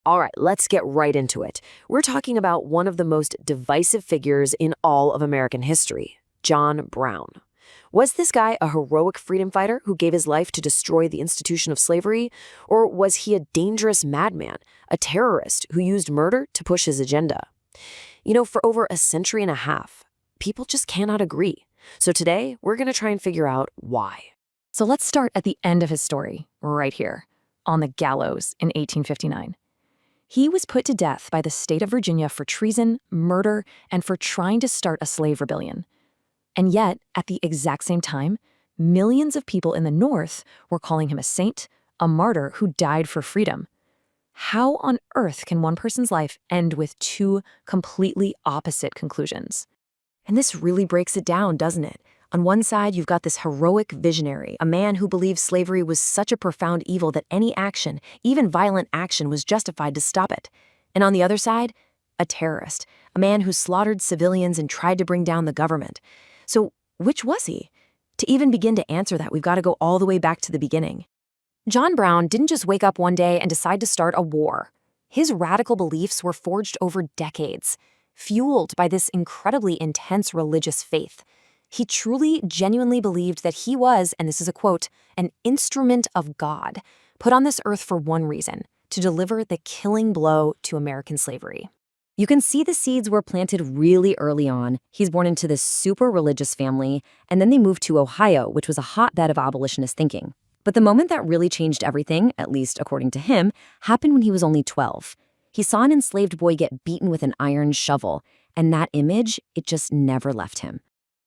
All right, let's get right into it. We're talking about one of the most divisive figures in all of American history, John Brown. Was this guy a heroic freedom fighter who gave his life to destroy the institution of slavery? Or was he a dangerous madman, a terrorist who used murder to push his agenda? For over a century and a half, people just cannot agree. So today, we're going to try and figure out why. So let's start at the end of his story, right here, on the gallows in 1859. He was put to death by the state of Virginia for treason, murder, and for trying to start a slave rebellion. And yet, at the exact same time, millions of people in the North were calling him a saint, a martyr who died for freedom. How on earth can one person's life end with two completely opposite conclusions? And this really breaks it down, doesn't it? On one side, you've got this heroic visionary, a man who believed slavery was such a profound evil that any action, even violent action, was justified to stop it. And on the other side, a terrorist, a man who slaughtered civilians and tried to bring down the government. So which was he? To even begin to answer that, we've got to go all the way back to the beginning. John Brown didn't just wake up one day and decide to start a war. His radical beliefs were forged over decades, fueled by this incredibly intense religious faith. He truly, genuinely believed that he was, and this is a quote, an instrument of God, put on this earth for one reason, to deliver the killing blow to American slavery. You can see the seeds were planted really early on. He's born into this super religious family, and then they moved to Ohio, which was a hotbed of abolitionist thinking. But the moment that really changed everything, at least according to him, happened when he was only 12. He saw an enslaved boy get beaten with an iron shovel, and that image, it just never left him.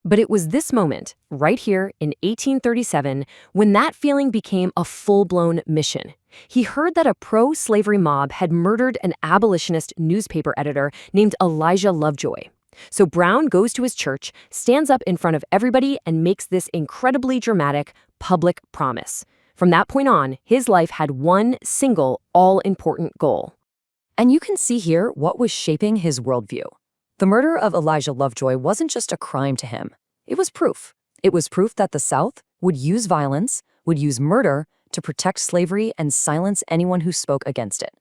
But it was this moment, right here in 1837, when that feeling became a full-blown mission. He heard that a pro-slavery mob had murdered an abolitionist newspaper editor named Elijah Lovejoy. So Brown goes to his church, stands up in front of everybody, and makes this incredibly dramatic public promise. From that point on, his life had one single, all-important goal. And you can see here what was shaping his worldview. The murder of Elijah Lovejoy wasn't just a crime to him. It was proof. It was proof that the South would use violence, would use murder to protect slavery and silence anyone who spoke against it.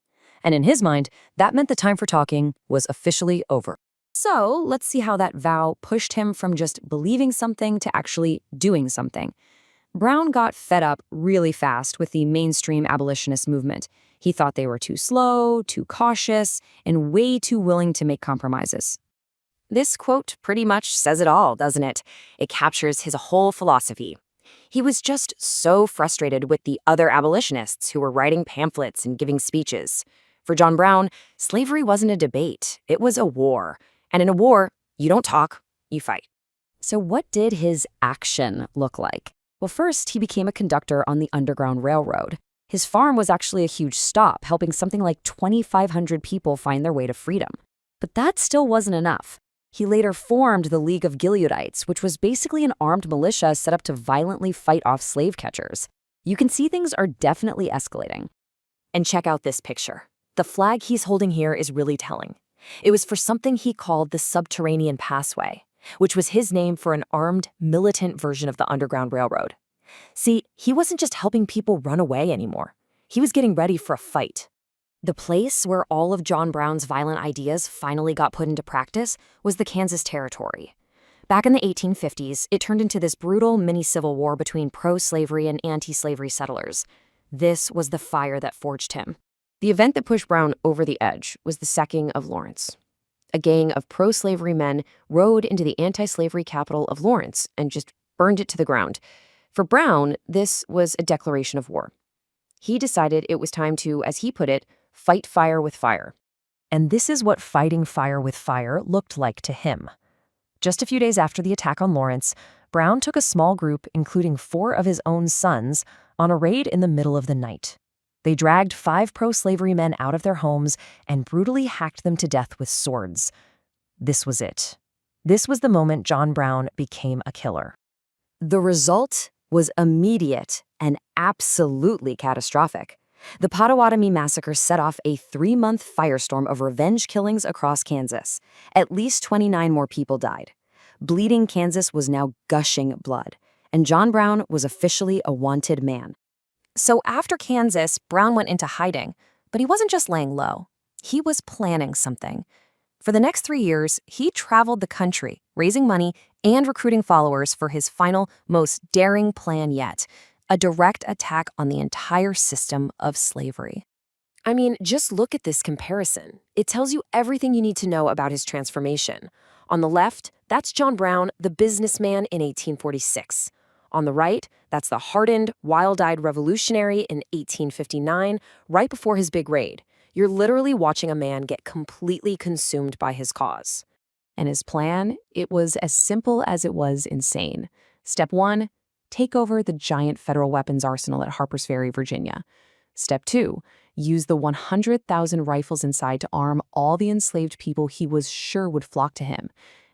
And in his mind, that meant the time for talking was officially over. So let's see how that vow pushed him from just believing something to actually doing something. Brown got fed up really fast with the mainstream abolitionist movement. He thought they were too slow, too cautious, and way too willing to make compromises. This quote pretty much says it all, doesn't it? It captures his whole philosophy. He was just so frustrated with the other abolitionists who were writing pamphlets and giving speeches. For John Brown, slavery wasn't a debate, it was a war. And in a war, you don't talk, you fight. So what did his action look like? Well, first, he became a conductor on the Underground Railroad. His farm was actually a huge stop, helping something like 2,500 people find their way to freedom. But that still wasn't enough. He later formed the League of Gileadites, which was basically an armed militia set up to violently fight off slave catchers. You can see things are definitely escalating. And check out this picture. The flag he's holding here is really telling. It was for something he called the Subterranean Passway, which was his name for an armed, militant version of the Underground Railroad. See, he wasn't just helping people run away anymore. He was getting ready for a fight. The place where all of John Brown's violent ideas finally got put into practice was the Kansas Territory. Back in the 1850s, it turned into this brutal mini-civil war between pro-slavery and anti-slavery settlers. This was the fire that forged him. The event that pushed Brown over the edge was the sacking of Lawrence. A gang of pro-slavery men rode into the anti-slavery capital of Lawrence and just burned it to the ground. For Brown, this was a declaration of war. He decided it was time to, as he put it, fight fire with fire. And this is what fighting fire with fire looked like to him. Just a few days after the attack on Lawrence, Brown took a small group, including 4 of his own sons, on a raid in the middle of the night. They dragged 5 pro-slavery men out of their homes and brutally hacked them to death with swords. This was it. This was the moment John Brown became a killer. The result was immediate and absolutely catastrophic. The Potawatomi Massacre set off a 3-month firestorm of revenge killings across Kansas. At least 29 more people died. Bleeding Kansas was now gushing blood, and John Brown was officially a wanted man. So after Kansas, Brown went into hiding, But he wasn't just laying low. He was planning something. For the next 3 years, he traveled the country, raising money and recruiting followers for his final, most daring plan yet, a direct attack on the entire system of slavery. I mean, just look at this comparison. It tells you everything you need to know about his transformation. On the left, that's John Brown, the businessman in 1846. On the right, that's the hardened, wild-eyed revolutionary in 1859, right before his big raid. You're literally watching a man get completely consumed by his cause. And his plan, it was as simple as it was insane. Step 1, take over the giant federal weapons arsenal at Harpers Ferry, Virginia. Step 2, use the 100,000 rifles inside to arm all the enslaved people he was sure would flock to him.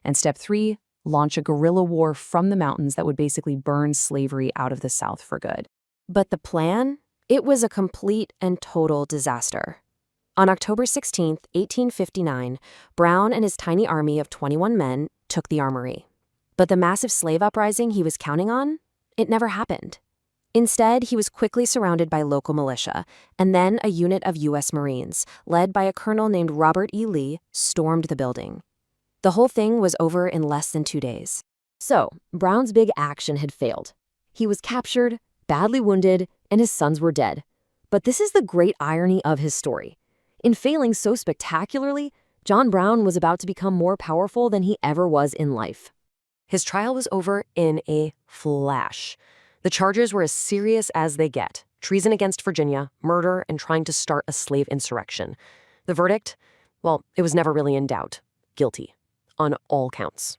And Step 3, launch a guerrilla war from the mountains that would basically burn slavery out of the South for good. But the plan? It was a complete and total disaster. On October 16, 1859, Brown and his tiny army of 21 men took the armory. But the massive slave uprising he was counting on? It never happened. Instead, he was quickly surrounded by local militia, and then a unit of U.S. Marines, led by a colonel named Robert E. Lee, stormed the building. The whole thing was over in less than 2 days. So, Brown's big action had failed. He was captured, badly wounded, and his sons were dead. But this is the great irony of his story. In failing so spectacularly, John Brown was about to become more powerful than he ever was in life. His trial was over in a flash. The charges were as serious as they get: treason against Virginia, murder, and trying to start a slave insurrection. The verdict? Well, it was never really in doubt. Guilty. On all counts.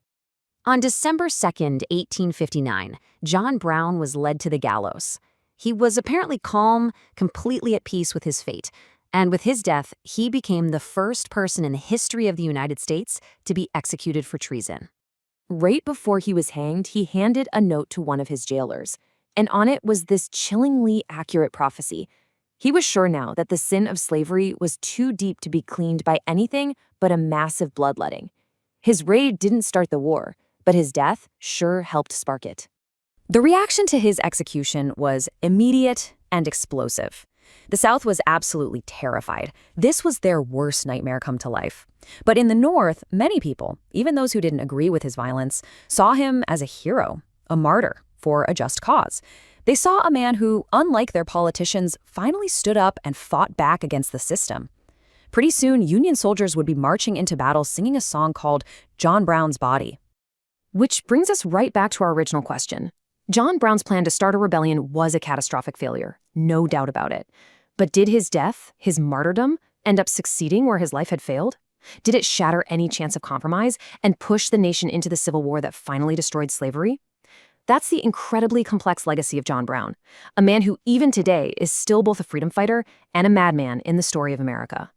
On December 2nd, 1859, John Brown was led to the gallows. He was apparently calm, completely at peace with his fate. And with his death, he became the first person in the history of the United States to be executed for treason. Right before he was hanged, he handed a note to one of his jailers, and on it was this chillingly accurate prophecy. He was sure now that the sin of slavery was too deep to be cleaned by anything but a massive bloodletting. His raid didn't start the war, but his death sure helped spark it. The reaction to his execution was immediate and explosive. The South was absolutely terrified. This was their worst nightmare come to life. But in the North, many people, even those who didn't agree with his violence, saw him as a hero, a martyr, for a just cause. They saw a man who, unlike their politicians, finally stood up and fought back against the system. Pretty soon, Union soldiers would be marching into battle singing a song called John Brown's Body. Which brings us right back to our original question. John Brown's plan to start a rebellion was a catastrophic failure, no doubt about it. But did his death, his martyrdom, end up succeeding where his life had failed? Did it shatter any chance of compromise and push the nation into the Civil War that finally destroyed slavery? That's the incredibly complex legacy of John Brown, a man who even today is still both a freedom fighter and a madman in the story of America.